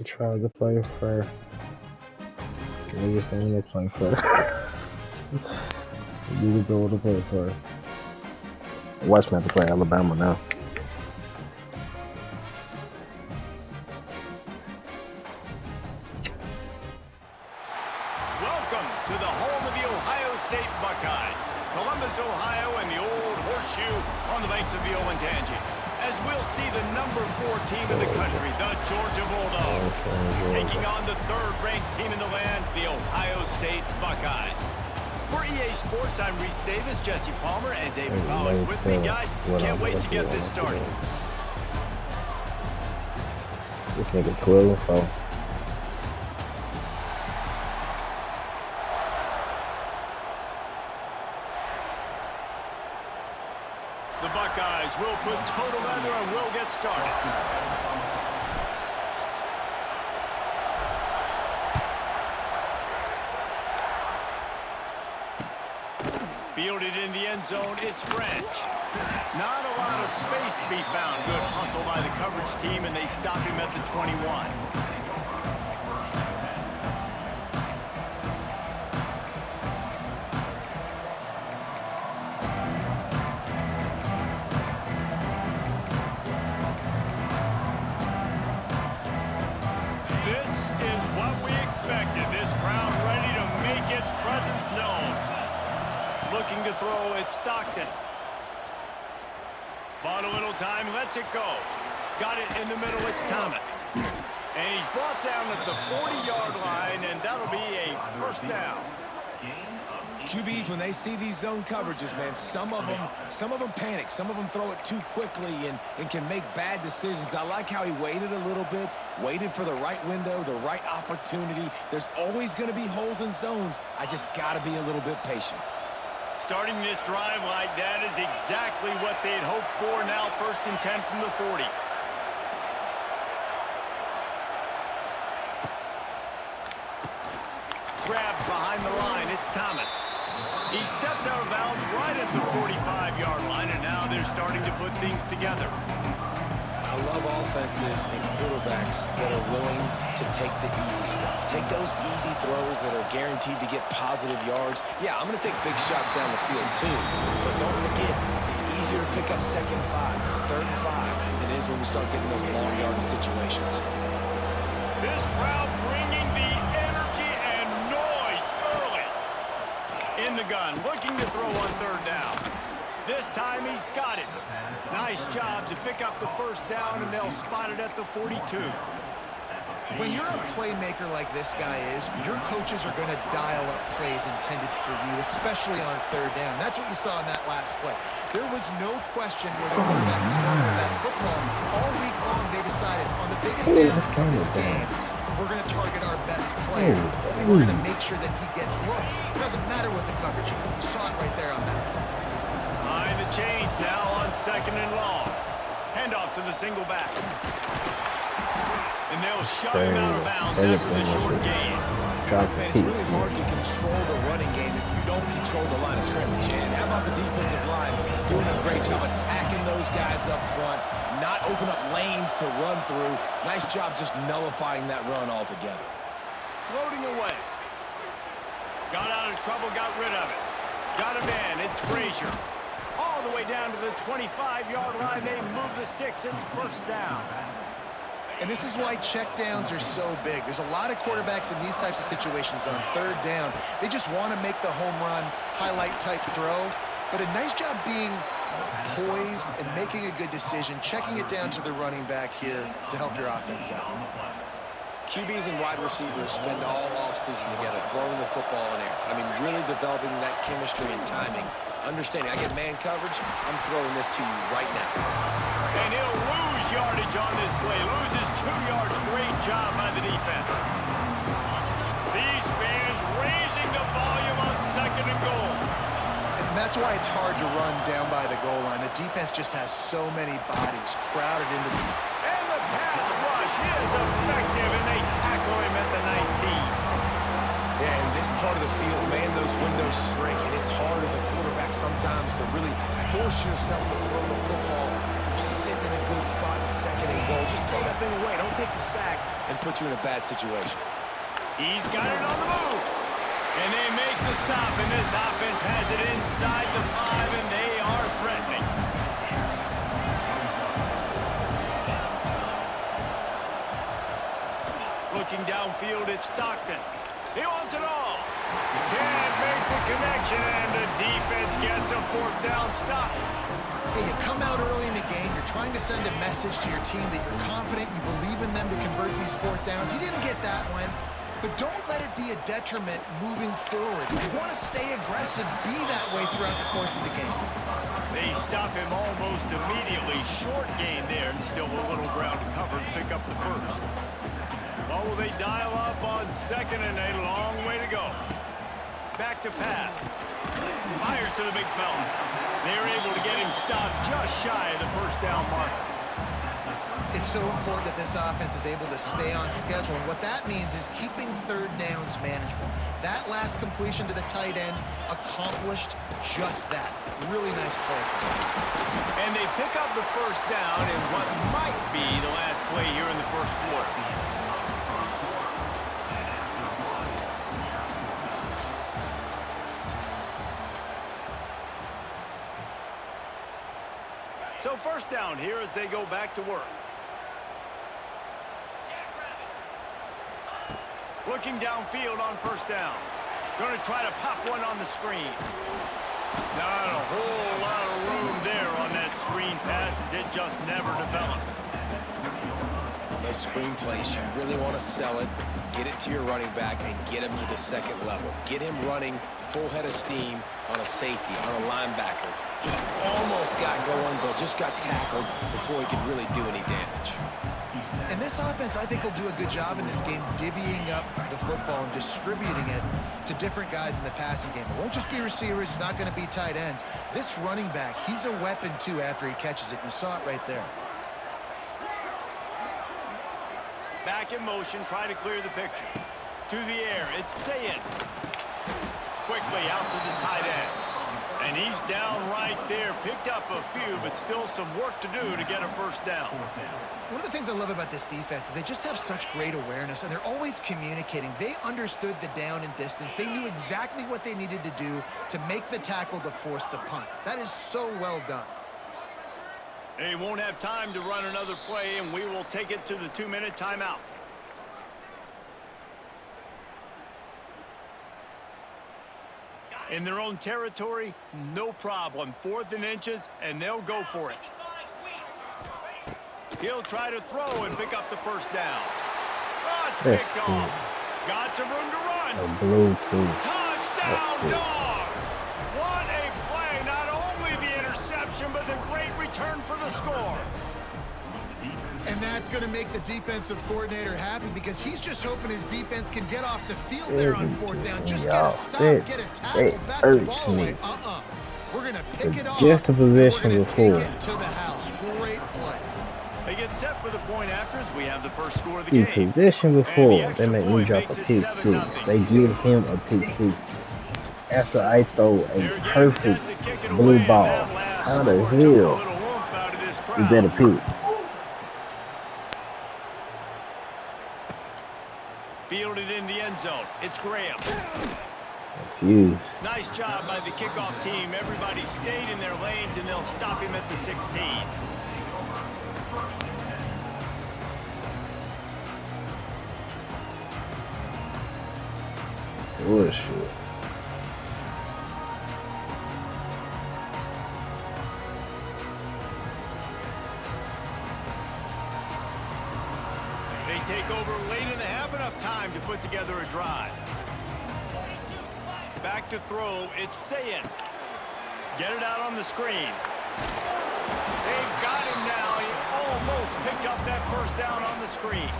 Try to play fair. Niggas think they play fair. You need to go to play fair. Watch me have to play Alabama now. Welcome to the home of the Ohio State Buckeyes, Columbus, Ohio, and the old horseshoe on the banks of the Olentangy. As we'll see the number 4 team in the country, the Georgia Bulldogs, taking on the 3rd-ranked team in the land, the Ohio State Buckeyes. For EA Sports, I'm Reese Davis, Jesse Palmer, and David Pollack with me, guys. Can't wait to get this started. This nigga 12, so. The Buckeyes will put total leather and will get started. Fielded in the end zone, it's Branch. Not a lot of space to be found. Good hustle by the coverage team, and they stop him at the 21. This is what we expected. This crowd ready to make its presence known. Looking to throw, it's Stockton. Bought a little time, lets it go. Got it in the middle, it's Thomas. And he's brought down at the 40-yard line, and that'll be a first down. QBs, when they see these zone coverages, man, some of them panic. Some of them throw it too quickly and can make bad decisions. I like how he waited a little bit, waited for the right window, the right opportunity. There's always going to be holes in zones. I just got to be a little bit patient. Starting this drive like that is exactly what they'd hoped for. Now 1st and 10 from the 40. Grabbed behind the line, it's Thomas. He steps out of bounds right at the 45-yard line, and now they're starting to put things together. I love offenses and quarterbacks that are willing to take the easy stuff. Take those easy throws that are guaranteed to get positive yards. Yeah, I'm going to take big shots down the field too. But don't forget, it's easier to pick up 2nd and 5, 3rd and 5 than it is when we start getting those long yardage situations. This crowd bringing the energy and noise early. In the gun, looking to throw on 3rd down. This time he's got it. Nice job to pick up the first down, and they'll spot it at the 42. When you're a playmaker like this guy is, your coaches are going to dial up plays intended for you, especially on 3rd down. That's what you saw in that last play. There was no question where the quarterback was going with that football. All week long, they decided on the biggest downs of this game, we're going to target our best player, and we're going to make sure that he gets looks. It doesn't matter what the coverage is. You saw it right there on that play. Behind the chains now on 2nd and long. Handoff to the single back. And they'll shut him out of bounds after the short gain. Man, it's really hard to control the running game if you don't control the line of scrimmage. And how about the defensive line doing a great job attacking those guys up front, not open up lanes to run through. Nice job just nullifying that run altogether. Floating away. Got out of trouble, got rid of it. Got him in, it's Frazier. All the way down to the 25-yard line, they move the sticks, it's 1st down. And this is why checkdowns are so big. There's a lot of quarterbacks in these types of situations on 3rd down. They just want to make the home run, highlight-type throw. But a nice job being poised and making a good decision, checking it down to the running back here to help your offense out. QBs and wide receivers spend all offseason together, throwing the football in air. I mean, really developing that chemistry and timing. Understanding, I get man coverage, I'm throwing this to you right now. And he'll lose yardage on this play. Loses 2 yards. Great job by the defense. These fans raising the volume on 2nd and goal. And that's why it's hard to run down by the goal line. The defense just has so many bodies crowded into the... And the pass rush is effective, and they tackle him at the 19. Yeah, in this part of the field, man, those windows shrink, and it's hard as a quarterback sometimes to really force yourself to throw the football. You're sitting in a good sweet spot in second and goal. Just throw that thing away. Don't take the sack and put you in a bad situation. He's got it on the move. And they make the stop, and this offense has it inside the 5, and they are threatening. Looking downfield, it's Stockton. He wants it all. Can't make the connection, and the defense gets a 4th down stop. Hey, you come out early in the game, you're trying to send a message to your team that you're confident, you believe in them to convert these 4th downs. You didn't get that one, but don't let it be a detriment moving forward. If you want to stay aggressive, be that way throughout the course of the game. They stop him almost immediately. Short gain there, and still a little ground to cover to pick up the 1st. Oh, they dial up on 2nd and a long way to go. Back to pass. Fires to the big fella. They're able to get him stopped just shy of the 1st down mark. It's so important that this offense is able to stay on schedule, and what that means is keeping 3rd downs manageable. That last completion to the tight end accomplished just that. Really nice play. And they pick up the 1st down in what might be the last play here in the 1st quarter. So 1st down here as they go back to work. Looking downfield on 1st down. Going to try to pop one on the screen. Not a whole lot of room there on that screen pass as it just never developed. Those screen plays, you really want to sell it, get it to your running back, and get him to the 2nd level. Get him running full head of steam on a safety, on a linebacker. He almost got going, but just got tackled before he could really do any damage. And this offense, I think, will do a good job in this game divvying up the football and distributing it to different guys in the passing game. It won't just be receivers. It's not going to be tight ends. This running back, he's a weapon, too, after he catches it. You saw it right there. Back in motion, try to clear the picture. To the air, it's Sayin. Quickly out to the tight end. And he's down right there. Picked up a few, but still some work to do to get a 1st down. One of the things I love about this defense is they just have such great awareness, and they're always communicating. They understood the down and distance. They knew exactly what they needed to do to make the tackle to force the punt. That is so well done. They won't have time to run another play, and we will take it to the 2-minute timeout. In their own territory, no problem. 4th and inches, and they'll go for it. He'll try to throw and pick up the 1st down. Oh, it's picked off. Got some room to run. A blue too. Touchdown, Dogs! What a play. Not only the interception, but the great return for the score. And that's going to make the defensive coordinator happy because he's just hoping his defense can get off the field there on 4th down. Just get a stop, get a tackle, back the ball away. We're going to pick it off. Just a possession We're going to take before. it to the house. Great play. They get set for the point after as we have the 1st score of the game. Possession before, And they the make extra me point drop a makes it pick 7-0. 6. They give him a pick 6. After I throw a They're getting perfect set to kick it blue away, ball. and that last How the score took a little hell oomph out of this is crowd. that a pick? Fielded in the end zone. It's Graham. Huge. Nice job by the kickoff team. Everybody stayed in their lanes, and they'll stop him at the 16. Bullshit. They take over late in the half, enough time to put together a drive. Back to throw, it's Sayin. Get it out on the screen. They've got him now. He almost picked up that 1st down on the screen.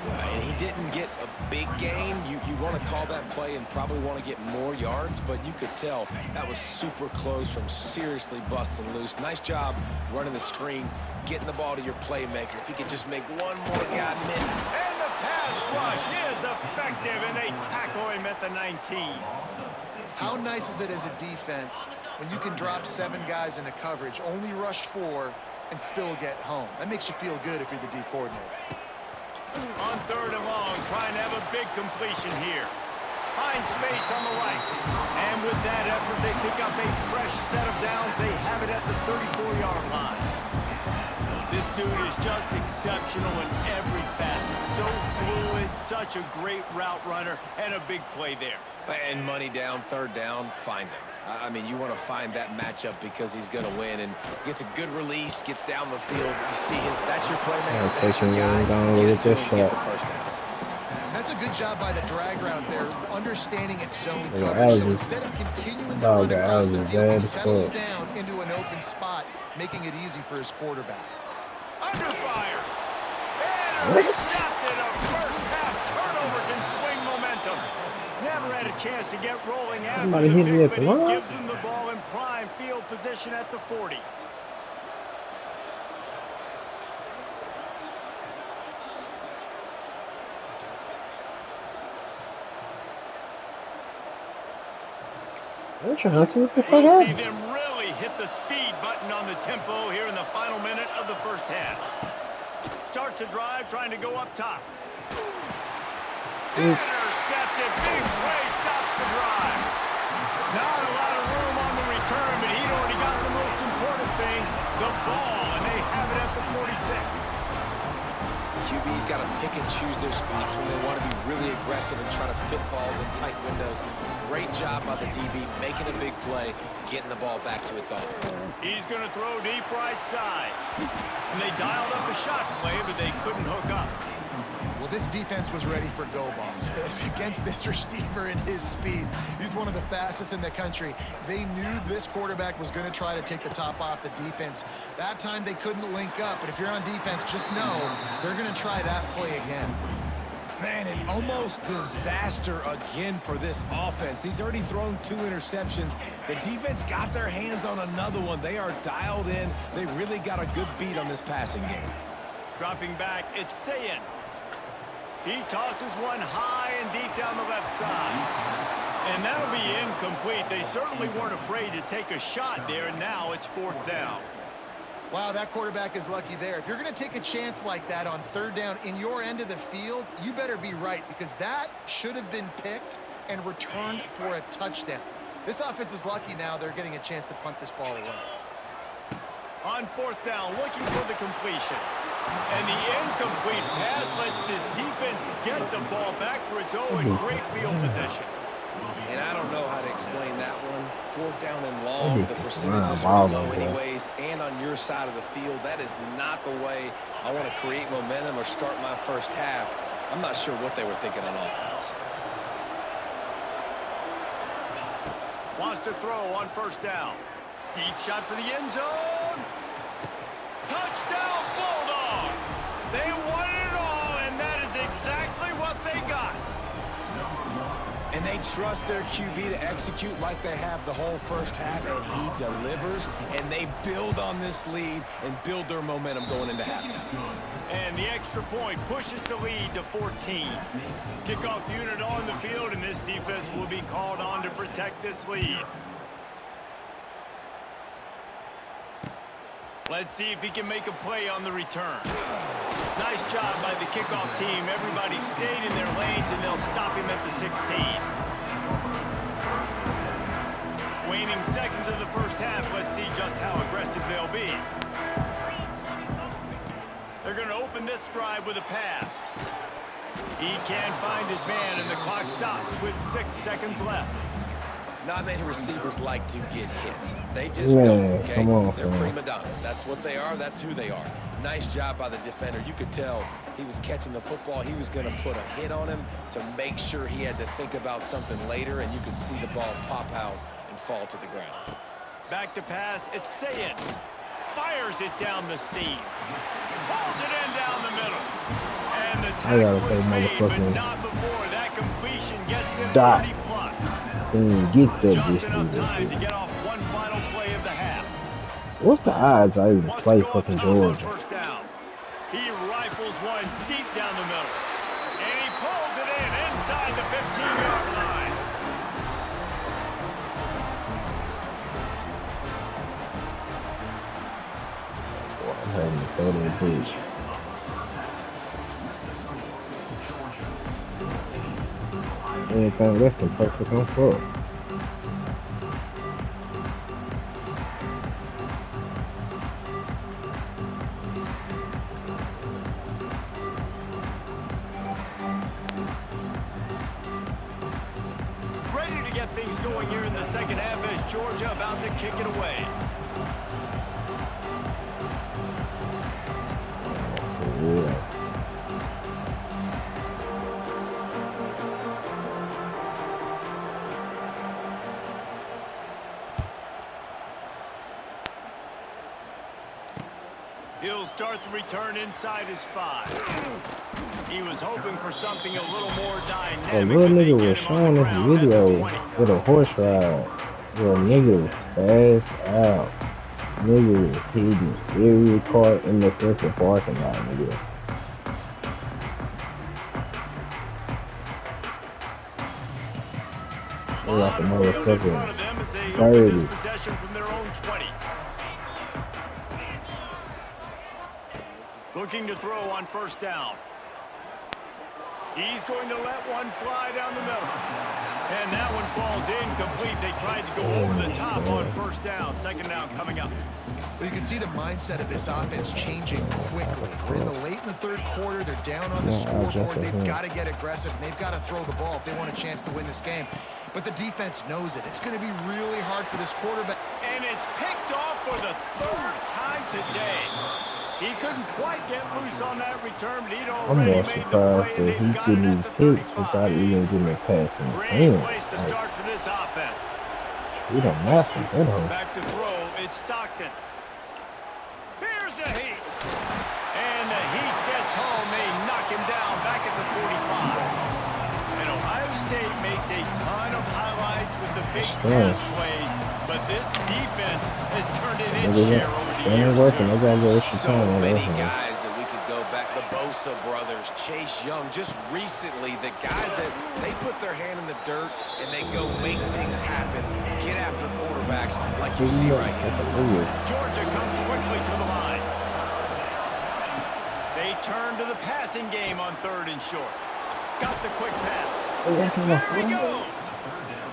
And he didn't get a big gain. You want to call that play and probably want to get more yards, but you could tell that was super close from seriously busting loose. Nice job running the screen, getting the ball to your playmaker. If he could just make one more guy miss. And the pass rush is effective, and they tackle him at the 19. How nice is it as a defense when you can drop 7 guys into coverage, only rush 4, and still get home. That makes you feel good if you're the D coordinator. On 3rd and long, trying to have a big completion here. Find space on the right. And with that effort, they pick up a fresh set of downs. They have it at the 34-yard line. This dude is just exceptional in every facet. So fluid, such a great route runner, and a big play there. And money down, 3rd down, find him. I mean, you want to find that matchup because he's going to win and gets a good release, gets down the field. You see that's your playmaker. That's your guy. Get it to him, get the first down. That's a good job by the drag route there, understanding its zone coverage. So instead of continuing to run across the field, he settles down into an open spot, making it easy for his quarterback. Under fire. Intercepted. A first half turnover can swing momentum. Never had a chance to get rolling after the pick, but he gives them the ball in prime field position at the 40. I'm trying to see what the fuck We'll see happened. them really hit the speed button on the tempo here in the final minute of the first half. Starts a drive trying to go up top. Intercepted. Big play stops the drive. Not a lot of room on the return, but he'd already got the most important thing, the ball, and they have it at the 46. QB's got to pick and choose their spots when they want to be really aggressive and try to fit balls in tight windows. Great job by the DB making a big play, getting the ball back to its offense. He's going to throw deep right side. And they dialed up a shot play, but they couldn't hook up. Well, this defense was ready for go balls. Against this receiver and his speed, he's one of the fastest in the country. They knew this quarterback was going to try to take the top off the defense. That time they couldn't link up, but if you're on defense, just know they're going to try that play again. Man, an almost disaster again for this offense. He's already thrown 2 interceptions. The defense got their hands on another one. They are dialed in. They really got a good beat on this passing game. Dropping back, it's Sayin. He tosses one high and deep down the left side. And that'll be incomplete. They certainly weren't afraid to take a shot there, and now it's 4th down. Wow, that quarterback is lucky there. If you're going to take a chance like that on 3rd down in your end of the field, you better be right, because that should have been picked and returned for a touchdown. This offense is lucky now they're getting a chance to punt this ball away. On 4th down, looking for the completion. And the incomplete pass lets this defense get the ball back for its own great field position. And I don't know how to explain that one. 4th down and long, the percentages are low anyways, and on your side of the field, that is not the way I want to create momentum or start my first half. I'm not sure what they were thinking on offense. Wants to throw on 1st down. Deep shot for the end zone. Touchdown Bulldogs! They won it all, and that is exactly what they got. And they trust their QB to execute like they have the whole first half, and he delivers, and they build on this lead and build their momentum going into halftime. And the extra point pushes the lead to 14. Kickoff unit on the field, and this defense will be called on to protect this lead. Let's see if he can make a play on the return. Nice job by the kickoff team. Everybody stayed in their lanes, and they'll stop him at the 16. Waning seconds of the first half. Let's see just how aggressive they'll be. They're going to open this drive with a pass. He can't find his man, and the clock stops with 6 seconds left. Not many receivers like to get hit. They just don't, okay? They're prima donnas. That's what they are. That's who they are. Nice job by the defender. You could tell he was catching the football. He was going to put a hit on him to make sure he had to think about something later, and you could see the ball pop out and fall to the ground. Back to pass. It's Sayin. Fires it down the seam. Pulls it in down the middle. And the tackle is made, but not before that completion gets them 30 plus. Just enough time to get off one final play of the half. What's the odds I even play fucking Georgia? First down. He rifles one deep down the middle. And he pulls it in inside the 15-yard line. Having to throw that bitch. Anything less than perfect on fuck. Ready to get things going here in the second half as Georgia about to kick it away. Yeah. He'll start the return inside his 5. He was hoping for something a little more dynamic. A little but they nigga get was him on showing the this ground at the video 20. with a horse ride. Where a nigga was spazzed out. Nigga was hitting every car in the freaking parking lot, nigga. Like a On field in front motherfucker. of them as they open 30. this possession from their own 20. Looking to throw on first down. He's going to let one fly down the middle. And that one falls incomplete. They tried to go over the top on first down. Second down coming up. Well, you can see the mindset of this offense changing quickly. We're in the late in the third quarter. They're down on the scoreboard. They've got to get aggressive, and they've got to throw the ball if they want a chance to win this game. But the defense knows it. It's going to be really hard for this quarterback. And it's picked off for the third time today. He couldn't quite get loose on that return, but he'd I'm already more made the surprised play, and that he they've got it couldn't at the even hit without 35. even getting a pass in the Great hand. place to Like, start for this offense. we done mastered that hoe. Back to throw, it's Stockton. Here's a heat. And the heat gets home. They knock him down back at the 45. And Ohio State makes a ton of highlights with the big pass plays, but this defense has turned in its share over the years, working. too. They gotta get extra So time on many that. guys that we could go back. The Bosa brothers, Chase Young, just recently, the guys that they put their hand in the dirt and they go make things happen, get after quarterbacks like you see right here. Georgia comes quickly to the line. They turn to the passing game on third and short. Got the quick pass. There he goes.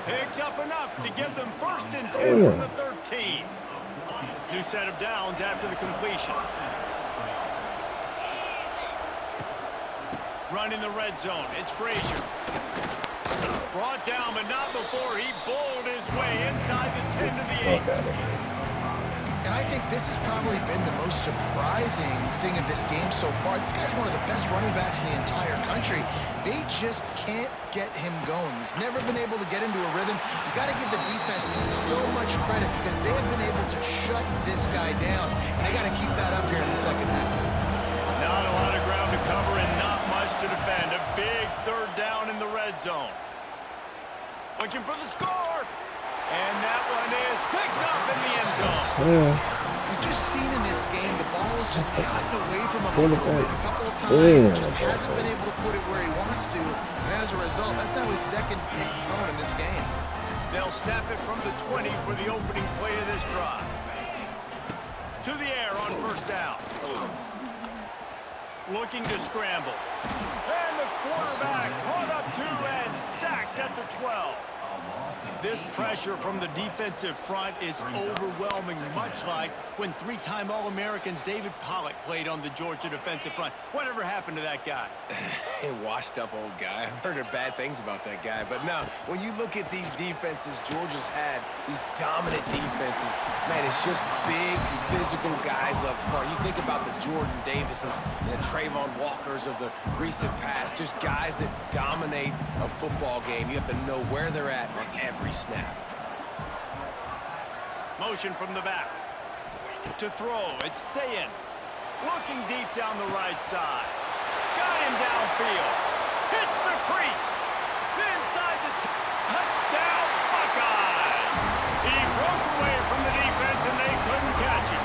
Picks up enough to give them first and 10 from the 13. New set of downs after the completion. Run in the red zone. It's Frazier. Brought down, but not before he bowled his way inside the 10 to the 8. And I think this has probably been the most surprising thing of this game so far. This guy's one of the best running backs in the entire country. They just can't get him going. He's never been able to get into a rhythm. You got to give the defense so much credit because they have been able to shut this guy down. And they got to keep that up here in the second half. Not a lot of ground to cover and not much to defend. A big third down in the red zone. Looking for the score. And that one is picked up in the end zone. We've just seen in this game the ball has just gotten away from him a little bit. A couple of times, just hasn't been able to put it where he wants to. And as a result, that's now his second pick thrown in this game. They'll snap it from the 20 for the opening play of this drive. To the air on first down. Looking to scramble. And the quarterback caught up to and sacked at the 12. This pressure from the defensive front is overwhelming, much like when three-time All-American David Pollock played on the Georgia defensive front. Whatever happened to that guy? A washed-up old guy. I've heard bad things about that guy. But no, when you look at these defenses Georgia's had, these dominant defenses, man, it's just big, physical guys up front. You think about the Jordan Davises and the Trayvon Walkers of the recent past, just guys that dominate a football game. You have to know where they're at on every snap. Motion from the back. To throw, it's Sayin. Looking deep down the right side. Got him downfield. Hits the crease. Inside the touchdown, Buckeyes. He broke away from the defense and they couldn't catch him.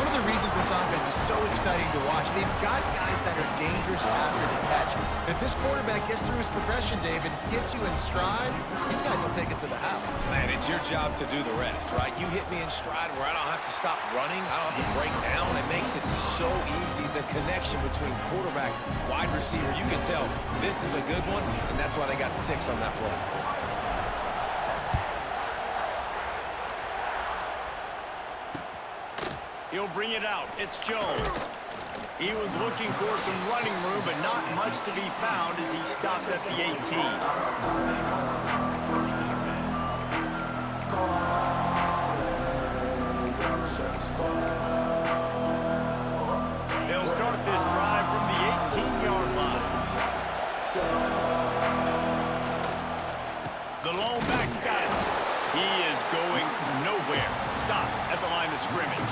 One of the reasons this offense is so exciting to watch. They've got guys that are dangerous after the catch. If this quarterback gets through his progression, David, hits you in stride, these guys will take it to the house. Man, it's your job to do the rest, right? You hit me in stride where I don't have to stop running. I don't have to break down. It makes it so easy. The connection between quarterback, wide receiver, you can tell this is a good one, and that's why they got 6 on that play. He'll bring it out. It's Jones. He was looking for some running room, but not much to be found as he stopped at the 18. They'll start this drive from the 18-yard line. The lone back's got it. He is going nowhere. Stop at the line of scrimmage.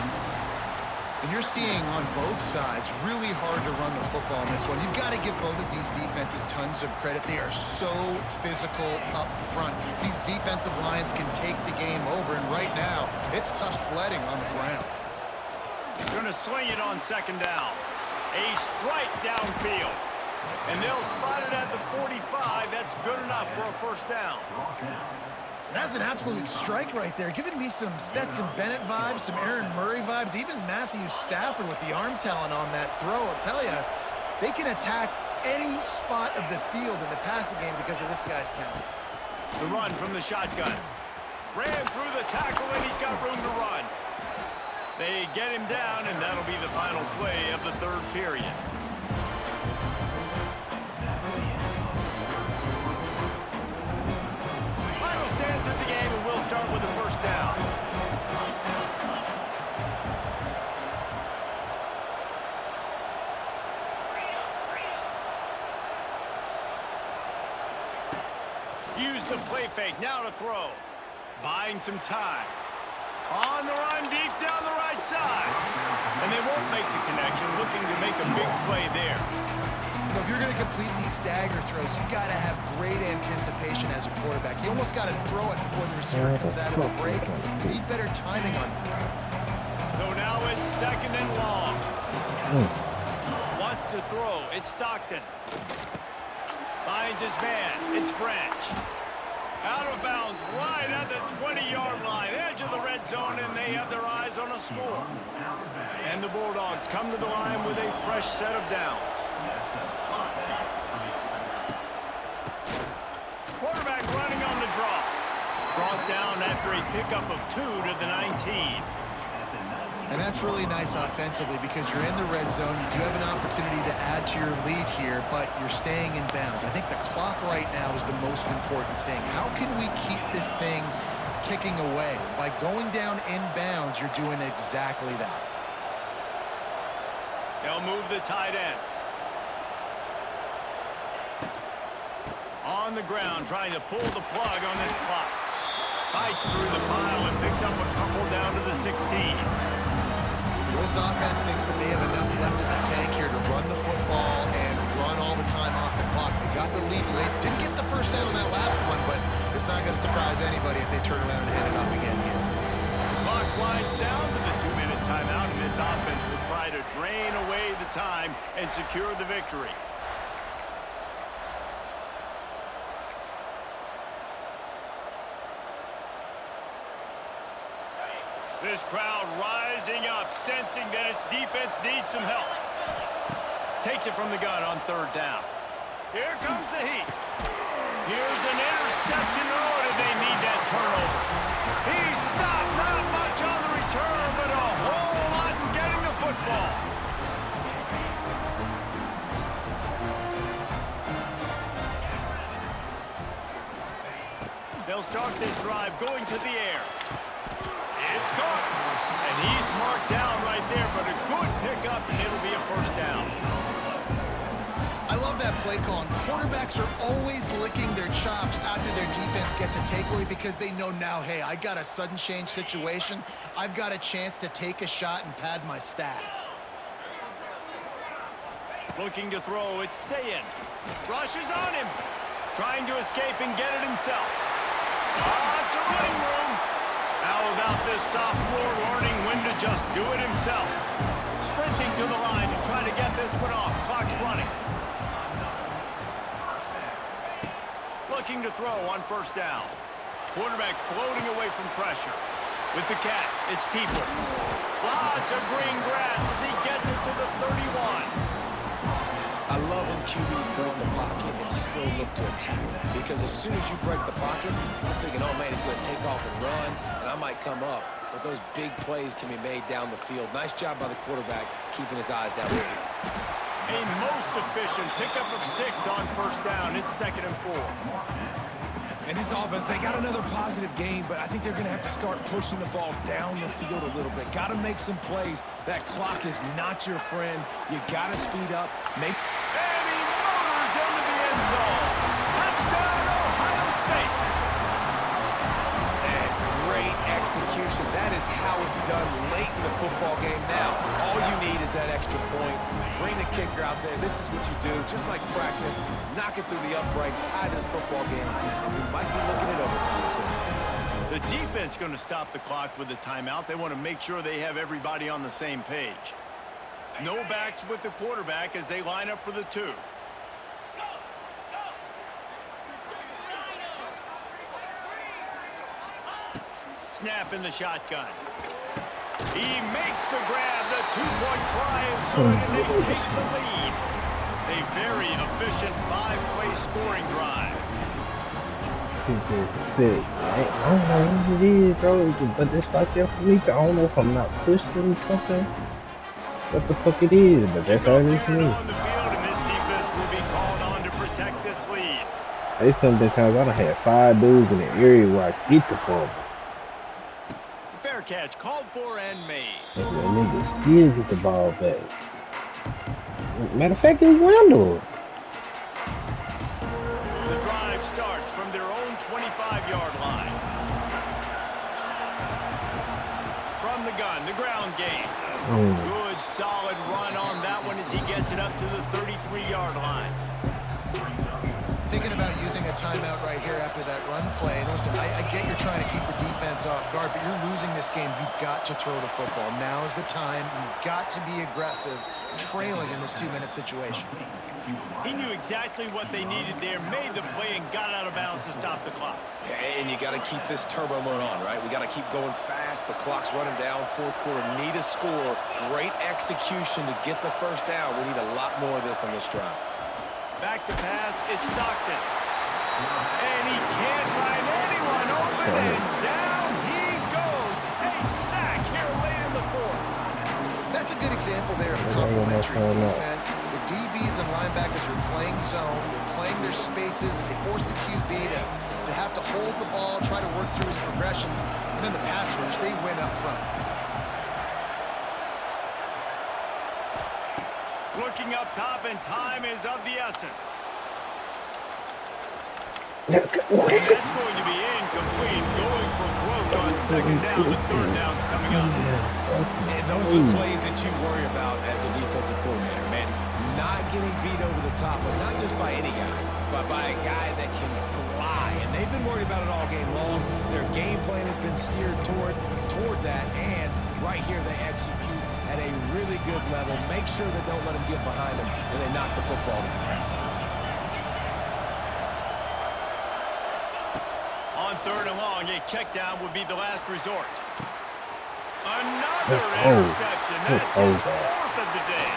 And you're seeing on both sides really hard to run the football in this one. You've got to give both of these defenses tons of credit. They are so physical up front. These defensive lines can take the game over, and right now, it's tough sledding on the ground. Going to swing it on second down. A strike downfield. And they'll spot it at the 45. That's good enough for a first down. That's an absolute strike right there, giving me some Stetson Bennett vibes, some Aaron Murray vibes, even Matthew Stafford with the arm talent on that throw. I'll tell you, they can attack any spot of the field in the passing game because of this guy's talent. The run from the shotgun. Ran through the tackle, and he's got room to run. They get him down, and that'll be the final play of the third period. Final stance of the game, and we'll start with the first down. Use the play fake, now to throw. Buying some time. On the run, deep down the right side. And they won't make the connection, looking to make a big play there. You know, if you're going to complete these stagger throws, you've got to have great anticipation as a quarterback. You almost got to throw it before the receiver comes out of the break. You need better timing on that. So now it's second and long. Wants to throw. It's Stockton. Finds his man. It's Branch. Out of bounds, right at the 20-yard line, edge of the red zone, and they have their eyes on a score. And the Bulldogs come to the line with a fresh set of downs. Quarterback running on the draw. Brought down after a pickup of 2 to the 19. And that's really nice offensively because you're in the red zone. You do have an opportunity to add to your lead here, but you're staying in bounds. I think the clock right now is the most important thing. How can we keep this thing ticking away? By going down in bounds, you're doing exactly that. They'll move the tight end. On the ground, trying to pull the plug on this clock. Fights through the pile and picks up a couple down to the 16. This offense thinks that they have enough left in the tank here to run the football and run all the time off the clock. They got the lead late. Didn't get the first down on that last one, but it's not going to surprise anybody if they turn around and hand it off again here. The clock winds down to the 2-minute timeout, and this offense will try to drain away the time and secure the victory. This crowd rising up, sensing that its defense needs some help. Takes it from the gun on third down. Here comes the heat. Here's an interception. Oh, did they need that turnover? He stopped, not much on the return, but a whole lot in getting the football. They'll start this drive going to the air. It's caught, and he's marked down right there, but a good pickup, and it'll be a first down. I love that play call, and quarterbacks are always licking their chops after their defense gets a takeaway because they know now, hey, I got a sudden change situation. I've got a chance to take a shot and pad my stats. Looking to throw, it's Sayin. Rushes on him, trying to escape and get it himself. It's a running room. How about this sophomore learning when to to just do it himself. Sprinting to the line to try to get this one off. Clock's running. Looking to throw on first down. Quarterback floating away from pressure. With the catch, it's Peoples. Lots of green grass as he gets it to the 31. I love when QBs break the pocket and still look to attack. Because as soon as you break the pocket, I'm thinking, oh man, he's going to take off and run, and I might come up. But those big plays can be made down the field. Nice job by the quarterback keeping his eyes down the field. A most efficient pickup of 6 on first down. It's 2nd and 4. And this offense, they got another positive game, but I think they're going to have to start pushing the ball down the field a little bit. Got to make some plays. That clock is not your friend. You got to speed up. And he motors into the end zone. Touchdown, Ohio State. And great execution. That is how it's done late in the football game. Now, all you need is that extra point. Bring the kicker out there. This is what you do. Just like practice, knock it through the uprights, tie this football game, and we might be looking at overtime soon. The defense going to stop the clock with a timeout. They want to make sure they have everybody on the same page. No backs with the quarterback as they line up for the 2. Snap in the shotgun. He makes the grab. The 2-point try is good, and they take the lead. A very efficient 5-play scoring drive. I don't know what it is, bro, but it's like that for me. I don't know if I'm not pushing something. What the fuck it is, but that's how it is for me. On the field, and this defense will be called on to protect this lead. There's some times I done had 5 dudes in the area where I get the ball. Fair catch called for and made. And the nigga still get the ball back. Matter of fact, it's Randall. The drive starts from their own 25-yard line. From the gun, the ground game. Good, solid run on that one as he gets it up to the 33-yard line. Thinking about using a timeout right here after that run play. And listen, I get you're trying to keep the defense off guard, but you're losing this game. You've got to throw the football. Now's the time. You've got to be aggressive, trailing in this 2-minute situation. He knew exactly what they needed there, made the play, and got out of bounds to stop the clock. And you got to keep this turbo mode on, right? We got to keep going fast. The clock's running down. 4th quarter, need a score. Great execution to get the first down. We need a lot more of this on this drive. Back to pass, it's Stockton. And he can't find anyone open, and down he goes. A sack here late in the 4th. That's a good example there of complementary defense. The DBs and linebackers are playing zone, they're playing their spaces, and they force the QB to have to hold the ball, try to work through his progressions, and then the pass rush, they win up front. Looking up top, and time is of the essence. That's That's going to be incomplete. Going for broke on 2nd down. The 3rd down's coming up. And those are the plays that you worry about as a defensive coordinator, man. Not getting beat over the top, but not just by any guy, but by a guy that can fly. And they've been worried about it all game long. Their game plan has been steered toward that, and right here they execute at a really good level. Make sure they don't let them get behind them when they knock the football to the ground. On 3rd and long, a check down would be the last resort. Another interception. That's his 4th of the day.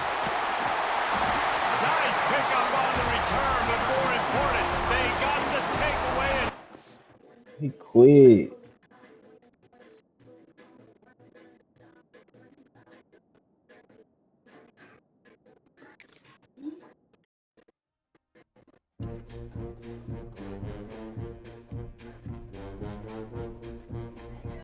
Nice pickup on the return, but more important, they got the takeaway. He quit.